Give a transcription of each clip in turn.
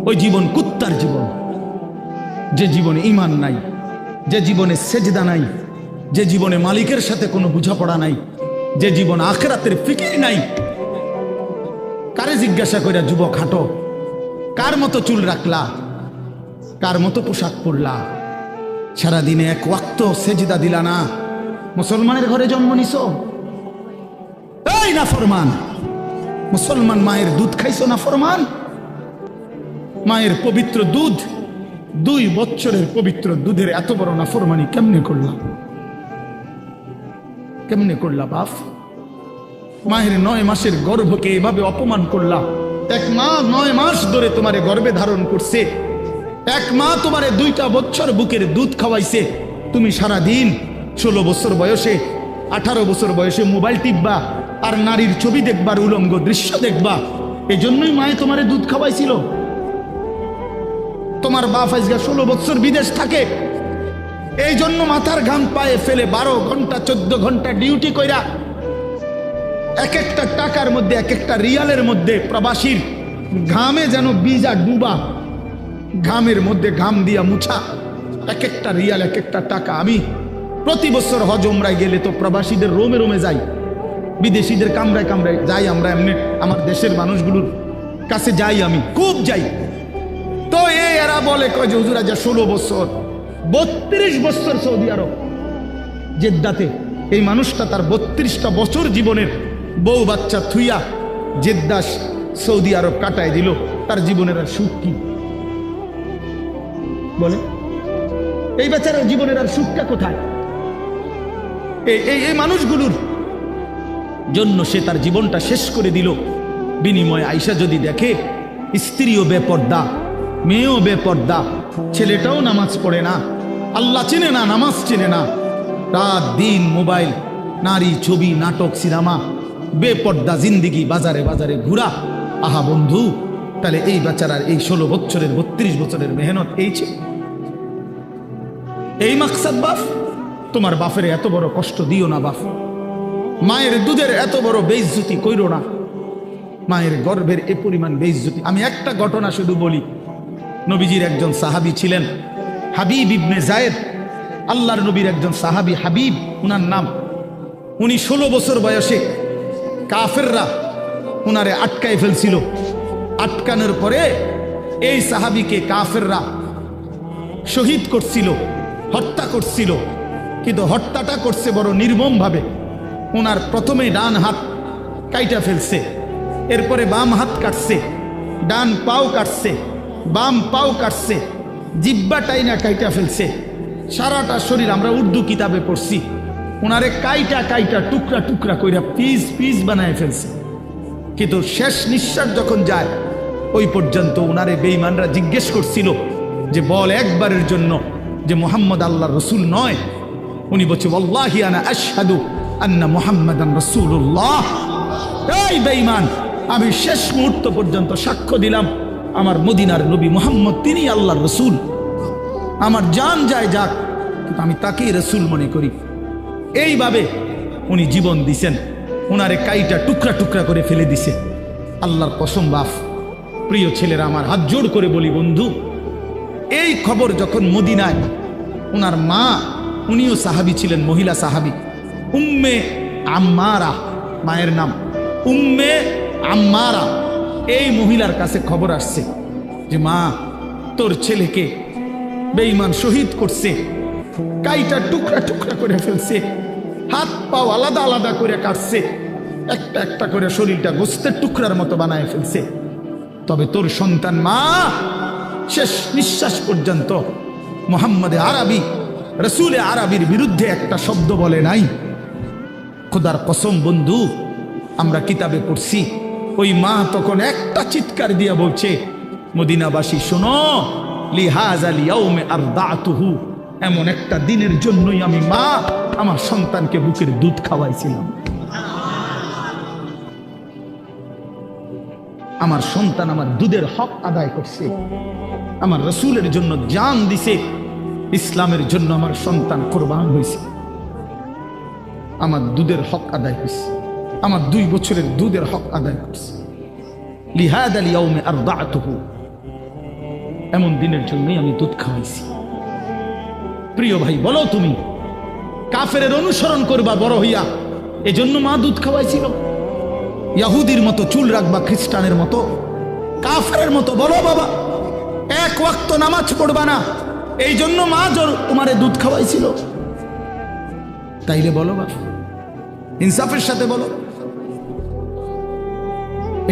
ওই জীবন কুত্তার জীবন, যে জীবনে ঈমান নাই, যে জীবনে সেজদা নাই, যে জীবনে মালিকের সাথে কোনো বোঝাপড়া নাই, যে জীবন আখিরাতের ফিকির নাই। কারে জিজ্ঞাসা কইরা যুবক হাঁটো, কার মতো চুল রাখলা, কার মতো পোশাক পরলা, সারাদিনে এক ওয়াক্ত সেজদা দিলা না, মুসলমানের ঘরে জন্ম নিছো? এই নাফরমান মুসলমান, মায়ের দুধ খাইছো নাফরমান? মায়ের পবিত্র দুধ, 2 বছরের পবিত্র দুধের এত বড় নাফরমানি কেমনে করলা? কেমনে করলা বাপ? মায়ের 9 মাসের গর্ভকে এভাবে অপমান করলা। 1 মা 9 মাস ধরে তোমারে গর্ভে ধারণ করছে, 1 মা তোমারে 2টা বছর বুকের দুধ খাওয়াইছে। তুমি সারা দিন 16 বছর বয়সে, 18 বছর বয়সে মোবাইল টিপবা আর নারীর ছবি দেখবার, উলঙ্গ দৃশ্য দেখবা। এই জন্যই মায়ে তোমারে দুধ খাওয়াইছিল। তোমার বাপ আজকে 16 বছর বিদেশ থাকে, এই জন্য মাথার ঘাম পায়ে ফেলে 12 ঘন্টা 14 ঘন্টা ডিউটি কইরা এক একটা টাকার মধ্যে, এক একটা রিয়ালের মধ্যে প্রবাসীর ঘামে যেন বীজা ডুবা, ঘামের মধ্যে ঘাম দিয়া মুছা, এক একটা রিয়াল, এক একটা টাকা। আমি প্রতি বছর হজ উমরায় গেলে তো প্রবাসীদের রোমে রোমে যাই, বিদেশিদের কামরায় কামরায় যাই। আমরা এমনি আমার দেশের মানুষগুলোর কাছে যাই, আমি খুব যাই। তো এরা বলে কয় যে হুজুর আজ 16 বছর 32 বছর সৌদি আরব জেদ্দাতে। এই মানুষটা তার 32টা বছর জীবনের বউ বাচ্চা থুইয়া জেদ্দা সৌদি আরব কাটায় দিল। তার জীবনের আর সুখ কি বলে? এই বেচারার জীবনের আর সুখটা কোথায়? এই মানুষগুলোর জন্য সে তার জীবনটা শেষ করে দিল। বিনিময়ে আইসা যদি দেখে স্ত্রীও বেপর্দা, মেয়েও বেপর্দা, ছেলেটাও নামাজ পড়ে না, আল্লাহ চেনে না, নামাজ চেনে না, রাত দিন মোবাইল, নারী, ছবি, নাটক, সিনেমা, বেপর্দা জিন্দিগি, বাজারে বাজারে ঘুরা। আহা বন্ধু, তাহলে এই বেচারার এই 16 বছরের 32 বছরের মেহনত এই ছিল, এই মাকসাদ। বাপ, তোমার বাপের এত বড় কষ্ট দিও না বাপ। মায়ের দুধের এত বড় বেইজ্জতি কইরো না, মায়ের গর্ভের এ পরিমাণ বেইজ্জতি। আমি একটা ঘটনা শুধু বলি। নবীজির একজন সাহাবী ছিলেন হাবিব ইবনে জায়েদ, আল্লাহর নবীর একজন সাহাবী হাবিব উনার নাম। উনি 16 বছর বয়সে কাফেররা উনারে আটকায় ফেলছিল। আটকানোর পরে এই সাহাবীকে কাফেররা শহীদ করছিল, হত্যা করছিল। কিন্তু হত্যাটা করছে বড় নির্মম ভাবে। ওনার প্রথমে ডান হাত কাইটা ফেলছে, এরপরে বাম হাত কাটছে, ডান পাও কাটছে, বাম পাও কাটছে, জিব্বাটাই না কাইটা ফেলছে, সারাটা শরীর। আমরা উর্দু কিতাবে পড়ছি, ওনারে কাইটা কাইটা টুকরা টুকরা কইরা পিস পিস বানায় ফেলছে। কিন্তু শেষ নিঃশ্বাস যখন যায়, ওই পর্যন্ত ওনারে বেঈমানরা জিজ্ঞেস করছিল যে বল একবারের জন্য যে মুহাম্মদ আল্লাহর রাসূল নয়। উনি বলছে ওয়াল্লাহি আনা আশহাদু আন্না মুহাম্মাদান রাসূলুল্লাহ। এই বেঈমান, আমি শেষ মুহূর্ত পর্যন্ত সাক্ষ্য দিলাম আমার মদিনার নবী মুহাম্মদ তিনি আল্লাহর রাসূল। আমার জান যায় যাক, কিন্তু আমি তাকেই রাসূল মনে করি। এইভাবে উনি জীবন দিছেন, ওনারে কাইটা টুকরা টুকরা করে ফেলে দিছে। আল্লাহর কসম বাপ, প্রিয় ছেলেরা, আমার হাত জোড় করে বলি বন্ধু, এই খবর যখন মদিনায় ওনার মা, উনিও সাহাবী ছিলেন, মহিলা সাহাবী, উম্মে আম্মারা মায়ের নাম, উম্মে আম্মারা, এই মহিলার কাছে খবর আসছে যে মা, তোর ছেলেকে বেঈমান শহীদ করছে, কাইটা টুকরা টুকরা করে ফেলছে, হাত পাও আলাদা আলাদা করে কাটছে, একটা একটা করে শরীরটা গোস্তের টুকরার মতো বানায় ফেলছে। তবে তোর সন্তান মা শেষ নিঃশ্বাস পর্যন্ত মুহাম্মদে আরবি, রসুলে আরবির বিরুদ্ধে একটা শব্দ বলে নাই। খোদার কসম বন্ধু, আমরা কিতাবে পড়ছি, ওই মা তখন একটা চিৎকার দিয়া বলছে, মদিনাবাসী শোনো, লিহাযাল ইয়াউমে আরদাতুহু, এমন একটা দিনের জন্যই আমি মা আমার সন্তানকে বুকের দুধ খাওয়াইছিলাম। আমার সন্তান আমার দুধের হক আদায় করছে, আমার রসুলের জন্য জান দিছে, ইসলামের জন্য আমার সন্তান কোরবান হয়েছে, আমার দুধের হক আদায় করছে, আমার 2 বছরের দুধের হক আদায় করছে। লিহাযাল ইয়াউমে আরদাতুহু, এমন দিনের জন্যই আমি দুধ খাওয়াইছি। প্রিয় ভাই, বলো তুমি কাফের অনুসরণ করবা বড় হইয়া, এজন্য মা দুধ খাওয়াইছিল? ইহুদির মতো চুল রাখবা, খ্রিস্টানের মতো, কাফেরের মতো বলো বাবা এক ওয়াক্ত নামাজ পড়বা না, এই জন্য মা তোমারে দুধ খাওয়াইছিল? তাইলে বলো বাবা, ইনসাফের সাথে বলো।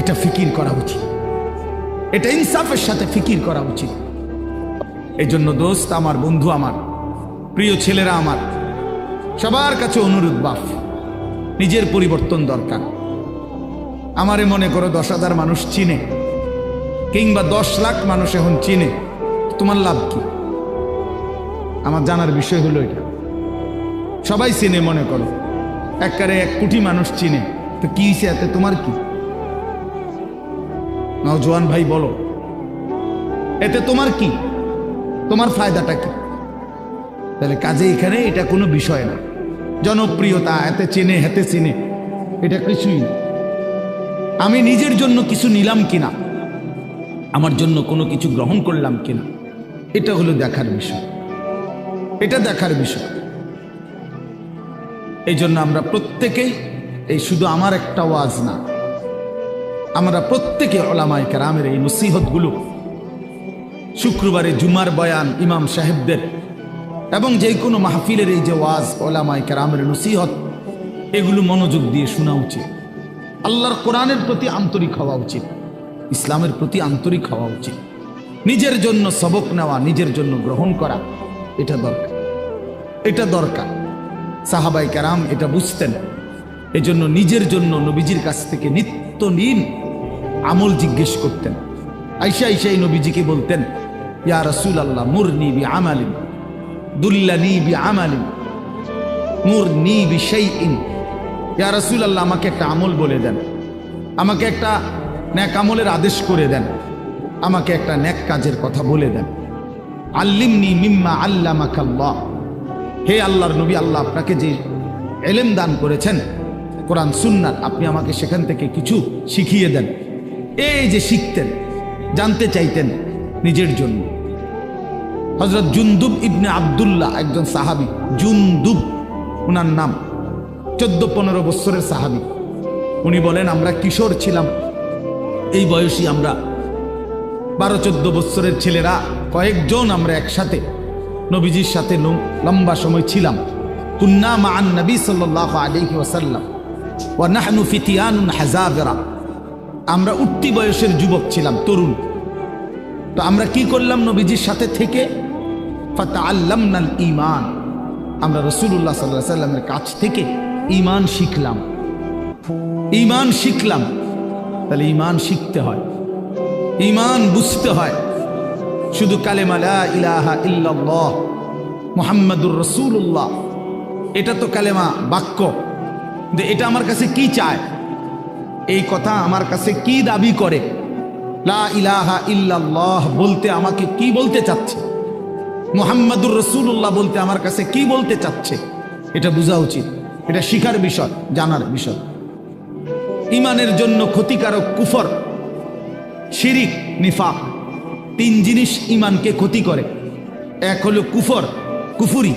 এটা ফিকির করা উচিত, এটা ইনসাফের সাথে ফিকির করা উচিত। এই জন্য দোস্ত আমার, বন্ধু আমার, প্রিয় ছেলেরা আমার, সবার কাছে অনুরোধ, বাপ নিজের পরিবর্তন দরকার। আমারে মনে করো 10,000 মানুষ চিনে, কিংবা 10 লাখ মানুষ এখন চিনে, তোমার লাভ কি? আমার জানার বিষয় হলো এটা। সবাই চিনে মনে করো, একবারে 1 কোটি মানুষ চিনে, তো কি হয়েছে এতে? তোমার কি? নওজোয়ান ভাই বলো, এতে তোমার কি? তোমার ফায়দাটা কি? তাহলে কাজে এখানে এটা কোনো বিষয় না। জনপ্রিয়তা, এতে চেনে হেতে চিনে, এটা কিছুই না। আমি নিজের জন্য কিছু নিলাম কিনা, আমার জন্য কোনো কিছু গ্রহণ করলাম কিনা, এটা হলো দেখার বিষয়, এটা দেখার বিষয়। এই জন্য আমরা প্রত্যেকেই, এই শুধু আমার একটা ওয়াজ না, আমরা প্রত্যেকে উলামায়ে কেরামের এই নসিহতগুলো, শুক্রবারে জুমার বয়ান ইমাম সাহেবদের, এবং যে কোনো মাহফিলের এই যে ওয়াজ, উলামায়ে কেরামের নসিহত, এগুলো মনোযোগ দিয়ে শোনা উচিত। আল্লাহর কোরআনের প্রতি আন্তরিক হওয়া উচিত, ইসলামের প্রতি আন্তরিক হওয়া উচিত। নিজের জন্য সবক নেওয়া, নিজের জন্য গ্রহণ করা, এটা দরকার, এটা দরকার। সাহাবায়ে কেরাম এটা বুঝতেন, এজন্য নিজের জন্য নবীজির কাছ থেকে নিত্যদিন আমল জিজ্ঞেস করতেন। আয়েশা আয়েশাই নবীজিকে বলতেন, ইয়া রাসূলুল্লাহ মুরনি বিআমালিন দুল্লানি বিআমালিন মুরনি বিশাইইন। ইয়া রাসূলুল্লাহ, আমাকে একটা আমল বলে দেন, আমাকে একটা নেক আমলের আদেশ করে দেন, আমাকে একটা নেক কাজের কথা বলে দেন। আল্লিমনি মিম্মা আল্লামাকাল্লাহ, হে আল্লাহর নবী, আল্লাহ আপনাকে যে ইলম দান করেছেন কোরআন সুন্নাত, আপনি আমাকে সেখান থেকে কিছু শিখিয়ে দেন। এই যে শিখতেন, জানতে চাইতেন নিজের জন্য। হযরত জুনদুব ইবনে আব্দুল্লাহ, একজন সাহাবী, জুনদুব ওনার নাম, 14-15 বছরের সাহাবী। উনি বলেন, আমরা কিশোর ছিলাম, এই বয়সী আমরা 12-14 বছরের ছেলেরা কয়েকজন আমরা একসাথে নবীজির সাথে লম্বা সময় ছিলাম। কুন্না মাআন নবী সাল্লাল্লাহু আলাইহি ওয়াসাল্লাম ওয়া নাহনু ফিতিয়ানুন হাযাবিরা, আমরা উঠতি বয়সের যুবক ছিলাম, তরুণ। তো আমরা কি করলাম? নবীজির সাথে থেকে ফাতাআল্লামনাল ঈমান, আমরা রাসূলুল্লাহ সাল্লাল্লাহু আলাইহি ওয়াসাল্লামের কাছ থেকে ঈমান শিখলাম, ঈমান শিখলাম। তাহলে ঈমান শিখতে হয়, ঈমান বুঝতে হয়। শুধু কালেমা লা ইলাহা ইল্লাল্লাহ মুহাম্মাদুর রাসূলুল্লাহ, এটা তো কালেমা, বাক্য। যে এটা আমার কাছে কি চায়, এই কথা আমার কাছে কি দাবি করে? লা ইলাহা ইল্লাল্লাহ বলতে আমাকে কি বলতে চাচ্ছে? মুহাম্মাদুর রাসূলুল্লাহ বলতে আমার কাছে কি বলতে চাচ্ছে? এটা বোঝা উচিত, এটা শিখার বিষয়, জানার বিষয়। ঈমানের জন্য ক্ষতিকারক কুফর, শিরিক, নিফাক, 3 জিনিস ঈমানকে ক্ষতি করে। 1 হলো কুফর, কুফুরি,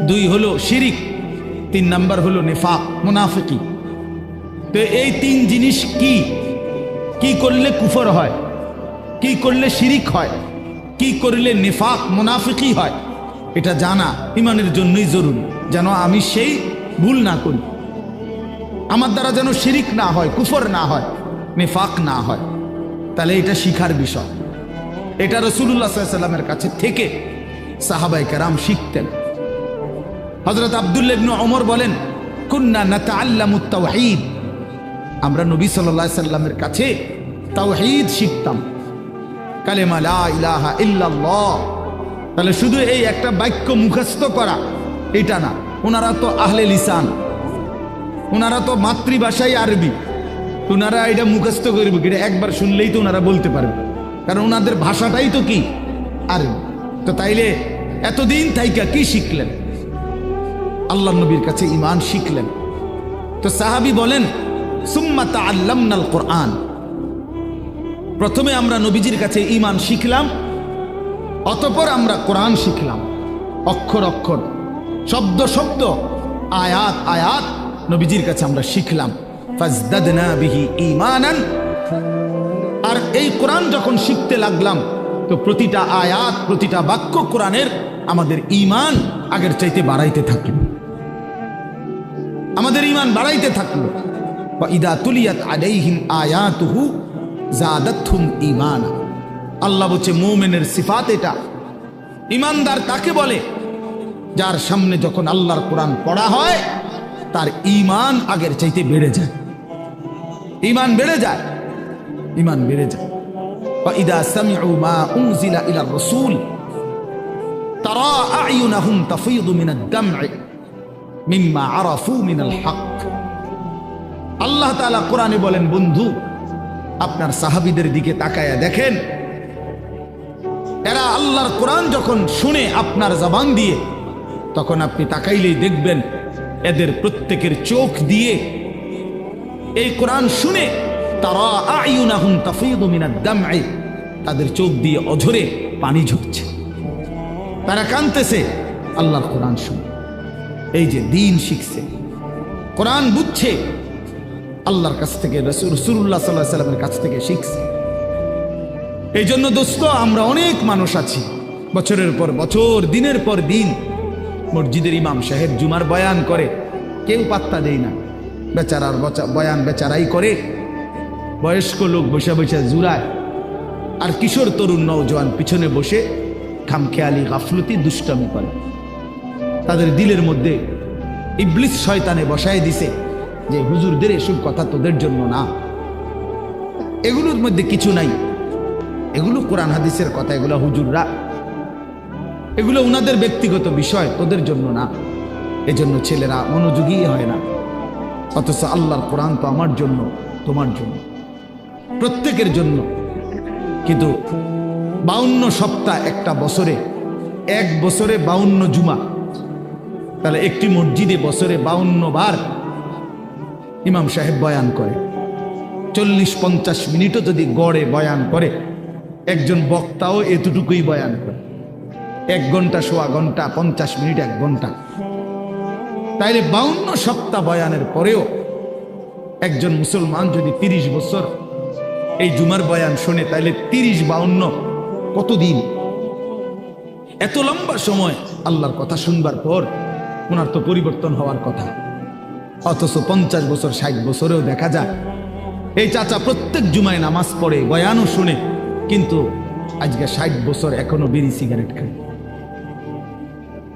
2 হলো শিরিক, 3 নাম্বার হলো নিফাক, মুনাফিকি। তো এই 3 জিনিস কি করলে কুফর হয়, কি করলে শিরিক হয়, কি করলে নিফাক মুনাফিকি হয়, এটা জানা ঈমানের জন্যই জরুরি, যেন আমি সেই ভুল না করি, আমার দ্বারা যেন শিরিক না হয়, কুফর না হয়, নিফাক না হয়। তাহলে এটা শিখার বিষয়। এটা রাসূলুল্লাহ সাল্লাল্লাহু আলাইহি ওয়াসাল্লামের কাছে থেকে সাহাবায়ে কেরাম শিখতেন। হযরত আব্দুল্লাহ ইবনে ওমর বলেন, কুন্না নাতাআল্লামুত তাওহীদ, আমরা নবী সাল্লাল্লাহু আলাইহি ওয়াসাল্লামের কাছে তাওহীদ শিখতাম, কালেমা লা ইলাহা ইল্লাল্লাহ। তাহলে শুধু এই একটা বাক্য মুখস্থ করা এটা না, ওনারা তো আহলে লিসান, ওনারা তো মাতৃভাষাই আরবি, ওনারা এটা মুখস্থ করবে, এটা একবার শুনলেই তো ওনারা বলতে পারবে, কারণ ওনাদের ভাষাটাই তো কি আরবি। তো তাইলে এতদিন থাইকা কি শিখলেন? আল্লাহ নবীর কাছে ঈমান শিখলেন। তো সাহাবী বলেন, সুম্মা তাআল্লামনাল কোরআন, প্রথমে আমরা নবীজির কাছে ঈমান শিখলাম, অতঃপর আমরা কোরআন শিখলাম, অক্ষর অক্ষর, শব্দ শব্দ, আয়াত আয়াত নবীজির কাছে আমরা শিখলাম। ফাজদাদনা বিহি ঈমানান। আর এই কোরআন যখন শিখতে লাগলাম তো প্রতিটা আয়াত, প্রতিটা বাক্য কোরআনের আমাদের ঈমান আগের চাইতে বাড়াইতে থাকলো, আমাদের ঈমান বাড়াইতে থাকলো। ওয়া ইদা তুলিয়াত আলাইহিম আয়াতুহু যাদাতহুম ঈমানা। আল্লাহ বলছে মুমিনের সিফাত এটা। ঈমানদার তাকে বলে যার সামনে যখন আল্লাহর কোরআন পড়া হয় তার ঈমান আগের চাইতে বেড়ে যায়, ঈমান বেড়ে যায়, ঈমান বেড়ে যায়। ওয়া ইদা সামিউ মা উনজিলা ইলার রাসূল তারা আ'য়ুনাহুম তাফীদু মিনাদ দাম'i মিম্মা আরাফু মিনাল হক। আল্লাহ তাআলা কোরআনে বলেন, বন্ধু আপনার সাহাবীদের দিকে তাকায়া দেখেন, এরা আল্লাহর কোরআন যখন শুনে আপনার জবান দিয়ে, তখন আপনি তাকাইলেই দেখবেন এদের প্রত্যেকের চোখ দিয়ে এই কোরআন শুনে তারা আ'য়ুনাহুম তাফীদু মিনাদ দাম'i, তাদের চোখ দিয়ে অঝরে পানি ঝরছে, তারা কাঁদতেছে আল্লাহর কোরআন শুনে। এই যে দিন শিখছে, কোরআন বুঝছে, আল্লাহর কাছ থেকে, রাসূলুল্লাহ সাল্লাল্লাহু আলাইহি ওয়াসাল্লামের কাছ থেকে শিখছে। এই জন্য দোস্ত, আমরা অনেক মানুষ আছি বছরের পর বছর, দিনের পর দিন মসজিদের ইমাম সাহেব জুমার বয়ান করে, কেউ পাত্তা দেয় না, বেচারার বয়ান বেচারাই করে, বয়স্ক লোক বসে বসে জুরায়, আর কিশোর তরুণ নওজোয়ান পিছনে বসে খামখেয়ালি গাফলতি দুষ্টামি করে। তাদের দিলের মধ্যে ইবলিস শয়তানে বসায় দিছে যে হুজুরদের এসব কথা তোদের জন্য না, এগুলোর মধ্যে কিছু নাই, এগুলো কোরআন হাদিসের কথা, এগুলো হুজুররা, এগুলো উনাদের ব্যক্তিগত বিষয়, তোদের জন্য না। এজন্য ছেলেরা মনোযোগী হয় না। অথচ আল্লাহর কোরআন তো আমার জন্য, তোমার জন্য, প্রত্যেকের জন্য। কিন্তু 52 সপ্তাহ একটা বছরে, এক বছরে 52 জুমা, তাহলে একটি মসজিদে বছরে 52 বার ইমাম সাহেব বয়ান করে। 40-50 মিনিটও যদি গড়ে বয়ান করে, একজন বক্তাও এতটুকুই বয়ান করে, 1 ঘন্টা, সোয়া ঘন্টা, 50 মিনিট, 1 ঘন্টা। তাইলে 52 সপ্তাহ বয়ানের পরেও একজন মুসলমান যদি 30 বছর এই জুমার বয়ান শোনে, তাইলে 30-52 কতদিন? এত লম্বা সময় আল্লাহর কথা শুনবার পর ওনার তো পরিবর্তন হওয়ার কথা। অথচ 50 বছর, 60 বছরেও দেখা যায় এই চাচা প্রত্যেক জুমায় নামাজ পড়ে, বয়ানও শুনে, কিন্তু আজকে 60 বছর এখনো বিড়ি সিগারেট খায়।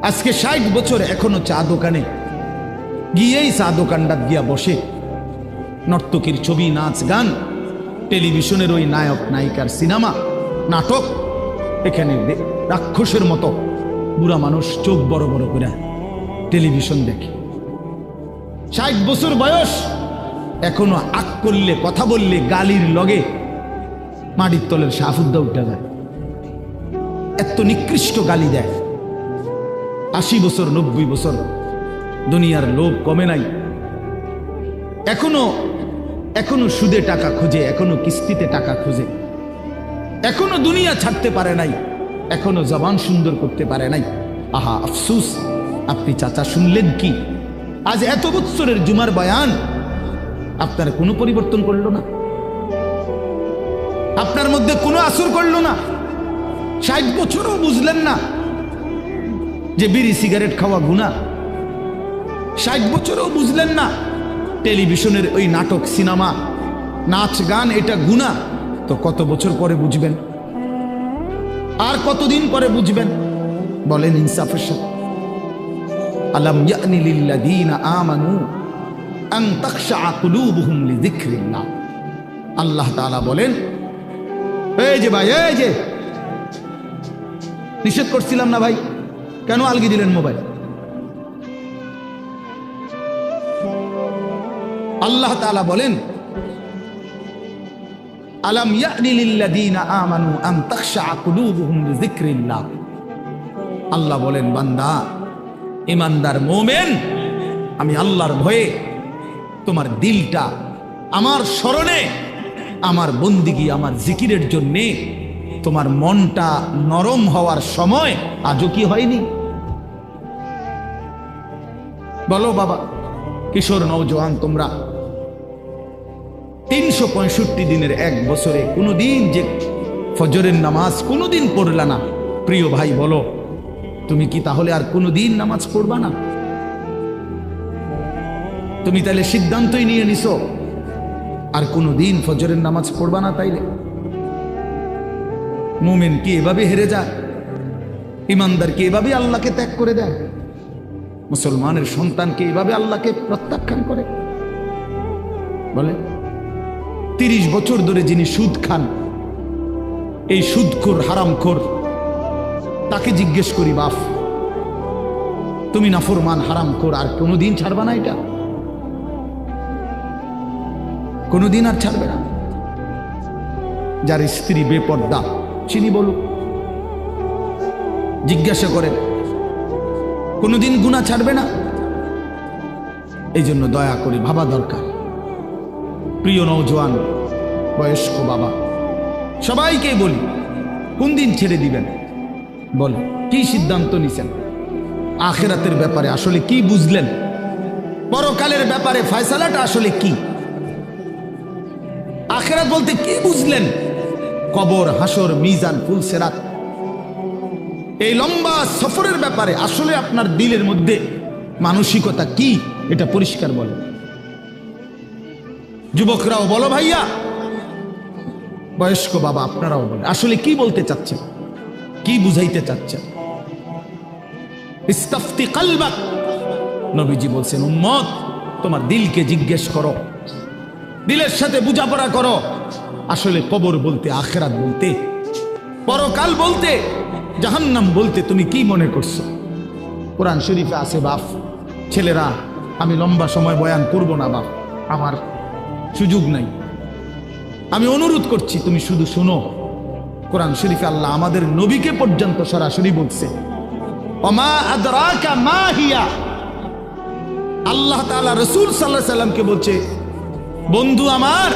আজকে 60 বছর এখনো চা দোকানে গিয়েই চা দোকানটা গিয়া বসে, নর্তকীর ছবি, নাচ গান, টেলিভিশনের ওই নায়ক নায়িকার সিনেমা, নাটক, এখানে রাক্ষসের মতো বুড়া মানুষ চোখ বড় বড় করে টেলিভিশন দেখে। 60 বছর বয়স, এখনো আক করলে, কথা বললে গালির লগে মাটির তলের সাফুদ্দা উঠে যায়, এত নিকৃষ্ট গালি দেয়। 80 বছর, 90 বছর, দুনিয়ার লোভ কমে নাই, এখনো সুদে টাকা খোঁজে, এখনো কিস্তিতে টাকা খোঁজে, এখনো দুনিয়া ছাড়তে পারে নাই, এখনো জবান সুন্দর করতে পারে নাই। আহা আফসুস, আপনি চাচা শুনলেন কি? আজ এত বছরের জুমার বয়ান আপনার কোনো পরিবর্তন করলো না, আপনার মধ্যে কোনো আসর করলো না। 60 বছরও বুঝলেন না যে বিড়ি সিগারেট খাওয়া গুনাহ। 60 বছরও বুঝলেন না টেলিভিশনের ওই নাটক, সিনেমা, নাচ গান এটা গুনাহ। তো কত বছর পরে বুঝবেন? আর কতদিন পরে বুঝবেন? বলেন ইনসাফের সাথে। আলাম ইয়ানি লিল্লাযীনা আমানু আন তাখশা কুলুবুহুম লিযিকরিল্লাহ। আল্লাহ তাআলা বলেন, এই যে ভাই, এই যে নিষেধ করছিলাম না ভাই, কেন আলগি দিলেন মোবাইল? আল্লাহ তাআলা বলেন, আলাম ইয়ানি লিল্লাযীনা আমানু আন তাখশা কুলুবুহুম লিযিকরিল্লাহ। আল্লাহ বলেন, বান্দা, ঈমানদার মুমিন, আমি আল্লাহর ভয়ে তোমার দিলটা আমার স্মরণে, আমার বন্দিগি, আমার জিকিরের জন্যে তোমার মনটা নরম হওয়ার সময় আজও কি হয়নি? বলো বাবা, কিশোর নওজোয়ান, তোমরা 365 দিনের এক বছরে কোনোদিন যে ফজরের নামাজ কোনোদিন পড়লা না, প্রিয় ভাই বলো, তুমি কি তাহলে আর কোনোদিন নামাজ পড়বা না? তুমি তাহলে সিদ্ধান্তই নিয়ে নিছো আর কোনোদিন ফজরের নামাজ পড়বা না? তাইলে মুমিন কি এভাবে হেরে যায়? ইমানদার কি এভাবে আল্লাহকে ত্যাগ করে দেয়? মুসলমানের সন্তান কি এভাবে আল্লাহকে প্রত্যাখ্যান করে? বলে 30 বছর ধরে যিনি সুদ খান, এই সুদখোর হারামখোর, তাকে জিজ্ঞেস করি, বাপ তুমি নাফরমান হারামখোর, আর কোনোদিন ছাড়বা না? এটা কোনোদিন আর ছাড়বে না? যার স্ত্রী বেপর্দা চিনি বলুক, জিজ্ঞাসা করেন, কোনোদিন গুনাহ ছাড়বে না? এই জন্য দয়া করে ভাবা দরকার। প্রিয় নওজোয়ান, বয়স্ক বাবা, সবাইকে বলি, কোন দিন ছেড়ে দিবেন? বল, কি সিদ্ধান্ত নিছেন? আখিরাতের ব্যাপারে আসলে কি বুঝলেন? পরকালের ব্যাপারে ফয়সালাটা আসলে কি? আখিরাত বলতে কি বুঝলেন? কবর, হাসর, মিজান, ফুলসেরাত, এই লম্বা সফরের ব্যাপারে আসলে আপনার দিলের মধ্যে মানসিকতা কি, এটা পরিষ্কার বলেন। যুবকরাও বলো ভাইয়া, বয়স্ক বাবা আপনারাও বলেন, আসলে কি বলতে চাচ্ছেন, কি বুঝাইতে চাচ্ছেন? ইস্তাফতি কলবাক, নবীজি বলছেন, উম্মত তোমার দিলকে জিজ্ঞেস করো, দিলের সাথে বোঝাপড়া করো, আসলে কবর বলতে, আখিরাত বলতে, পরকাল বলতে, জাহান্নাম বলতে তুমি কি মনে করছো? কোরআন শরীফে আছে বাপ, ছেলেরা আমি লম্বা সময় বয়ান করব না বাপ, আমার সুযোগ নাই, আমি অনুরোধ করছি তুমি শুধু শুনো। কোরআন শরীফে আল্লাহ আমাদের নবীকে পর্যন্ত সরাসরি বলছে, ওমা আদরাকা মা হিয়া, আল্লাহ তাআলা রাসূল সাল্লাল্লাহু আলাইহি সাল্লামকে বলছে, বন্ধু আমার,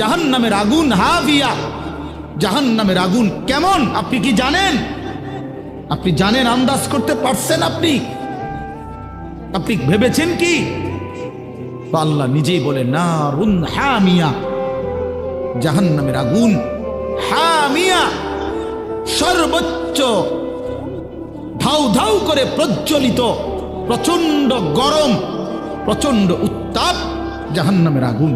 জাহান্নামের আগুন হাভিয়া, জাহান্নামের আগুন কেমন আপনি কি জানেন? আপনি জানেন, আন্দাজ করতে পারছেন? আপনি ভেবেছেন কি? আল্লাহ নিজেই বলে, নারুন হামিয়া, জাহান্নামের আগুন হামিয়া, সর্বোচ্চ ধাউ ধাউ করে প্রজ্বলিত, প্রচন্ড গরম, প্রচন্ড উত্তাপ জাহান্নামের আগুন।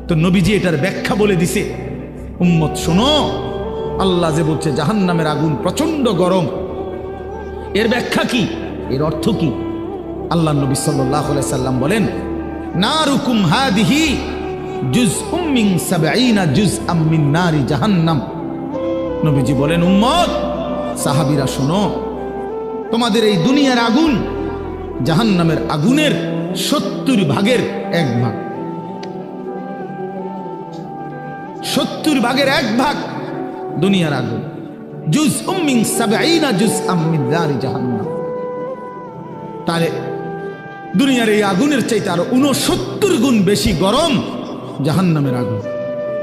তো নবীজি এটার ব্যাখ্যা বলে দিছে, উম্মত শোনো, আল্লাহ যে বলছে জাহান্নামের আগুন প্রচন্ড গরম, এর ব্যাখ্যা কি, এর অর্থ কি? আল্লাহ নবী সাল্লাল্লাহু আলাইহি সাল্লাম বলেন, নারুকুম হাদিহি জুজউম মিন 70 জুজআম মিন নারি জাহান্নাম। নবীজি বলেন, উম্মত, সাহাবীরা শোনো, তোমাদের এই দুনিয়ার আগুন জাহান্নামের আগুনের 70 ভাগের 1 ভাগ, 70 ভাগের 1 ভাগ দুনিয়ার আগুন। জুজউম মিন 70 জুজআম মিন নারি জাহান্নাম। তাহলে দুনিয়ার এই আগুনের চাইতে আরো 69 গুণ বেশি গরম জাহান্নামের আগুন।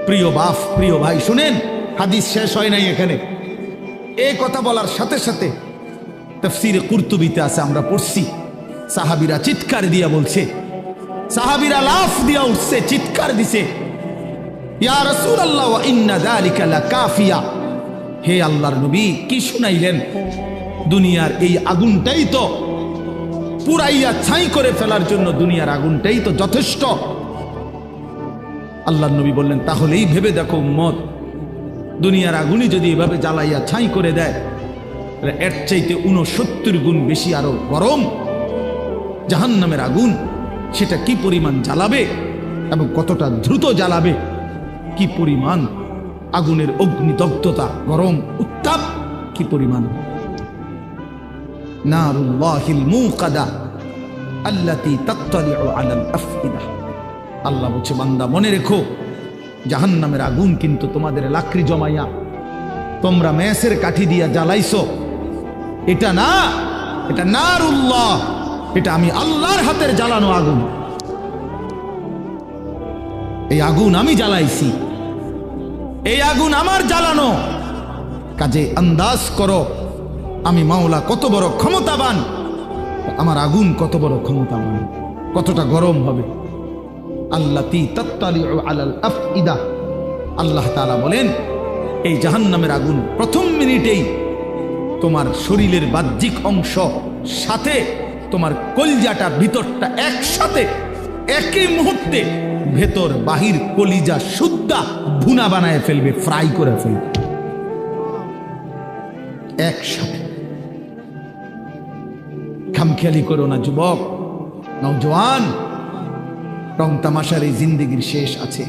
প্রিয় বাপ, প্রিয় ভাই, শুনেন, হাদিস শেষ হয় নাই এখানে। এই কথা বলার সাথে সাথে তাফসীরে কুরতুবীতে আছে, আমরা পড়ছি, সাহাবীরা চিৎকার দিয়া বলছে, সাহাবীরা লাফ দিয়া উঠছে, চিৎকার দিছে, ইয়া রাসূলুল্লাহ ওয়া ইন্না যালিকা লাকাফিয়া, হে আল্লাহর নবী, কি শুনাইলেন? দুনিয়ার এই আগুনটাই তো পুরাইয়া ছাই করে ফেলার জন্য, দুনিয়ার আগুনটাই তো যথেষ্ট। আল্লাহর নবী বললেন, তাহলেই ভেবে দেখো উম্মত, দুনিয়ার আগুনই যদি এভাবে জ্বালাইয়া ছাই করে দেয়, এর চাইতে 69 গুণ বেশি আরো গরম জাহান্নামের আগুন, সেটা কি পরিমাণ জ্বালাবে এবং কতটা দ্রুত জ্বালাবে, কি পরিমাণ আগুনের অগ্নিদগ্ধতা, গরম উত্তাপ কি পরিমাণ। নারুল্লাহিল মুকাদা আল্লাতী তাত্তালিউ আলাল আফইদা, আল্লাহ বলছে, বান্দা মনে রেখো, জাহান্নামের আগুন কিন্তু তোমাদের লাকড়ি জমাইয়া তোমরা মেসের কাঠি দিয়া জ্বালাইছো, এটা না, এটা নারুল্লাহ, এটা আমি আল্লাহর হাতের জ্বালানো আগুন, এই আগুন আমি জ্বালাইছি। এই আগুন আমার জ্বালানো, কাজে আন্দাজ করো আমি মাওলা কত বড় ক্ষমতাবান, আমার আগুন কত বড় ক্ষমতাবান, কতটা গরম হবে। আল্লাতী তাত্তালিউ আলাল আফইদা, আল্লাহ তাআলা বলেন এই জাহান্নামের আগুন প্রথম মিনিটেই তোমার শরীরের বাহ্যিক অংশ সাথে তোমার কলিজাটা ভিতরটা একসাথে একই মুহূর্তে ভেতর বাহির কলিজা শুদ্ধা ভুনা বানায় ফেলবে, ফ্রাই করে ফেলবে একসাথে। খামখেয়ালি করো না যুবক, নওজোয়ান। রং তামাশার এই জিন্দেগির শেষ আছে।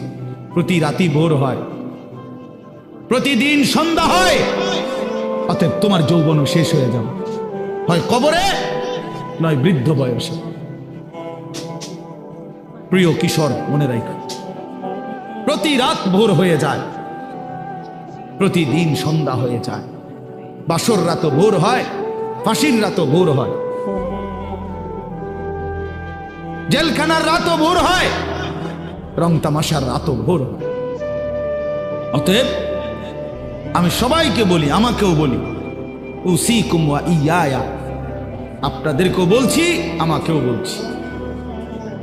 প্রতি রাতি ভোর হয়, প্রতিদিন সন্ধ্যা হয়। অতএব তোমার যৌবনও শেষ হয়ে যাবে, হয় কবরে নয় বৃদ্ধ বয়সে। প্রিয় কিশোর, মনে রাখো প্রতি রাত ভোর হয়ে যায়, প্রতিদিন সন্ধ্যা হয়ে যায়। বাসর রাতও ভোর হয়, ফাঁসির রাতও ভোর হয়, জেলখানার রাতও ভোর হয়, রং তামাশার রাতও ভোর হয়। অতএব আমি সবাইকে বলি, আমাকেও বলি, উসিকুম ওয়া ইয়া, আপনাদেরকেও বলছি আমাকেও বলছি,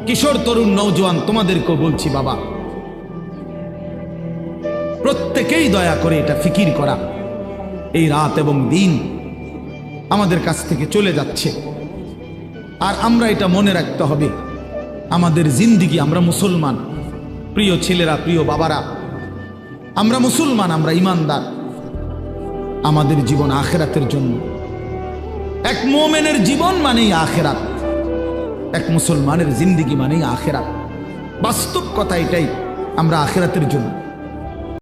কিশোর তরুণ নওজোয়ান তোমাদেরকেও বলছি, বাবা প্রত্যেকেই দয়া করে এটা ফিকির করা, এই রাত এবং দিন আমাদের কাছ থেকে চলে যাচ্ছে। আর আমরা এটা মনে রাখতে হবে, আমাদের জিন্দিগি, আমরা মুসলমান, প্রিয় ছেলেরা, প্রিয় বাবারা, আমরা মুসলমান, আমরা ইমানদার। আমাদের জীবন আখেরাতের জন্য। এক মুমিনের জীবন মানেই আখেরাত, এক মুসলমানের জিন্দিগি মানেই আখেরাত। বাস্তব কথা এটাই, আমরা আখেরাতের জন্য।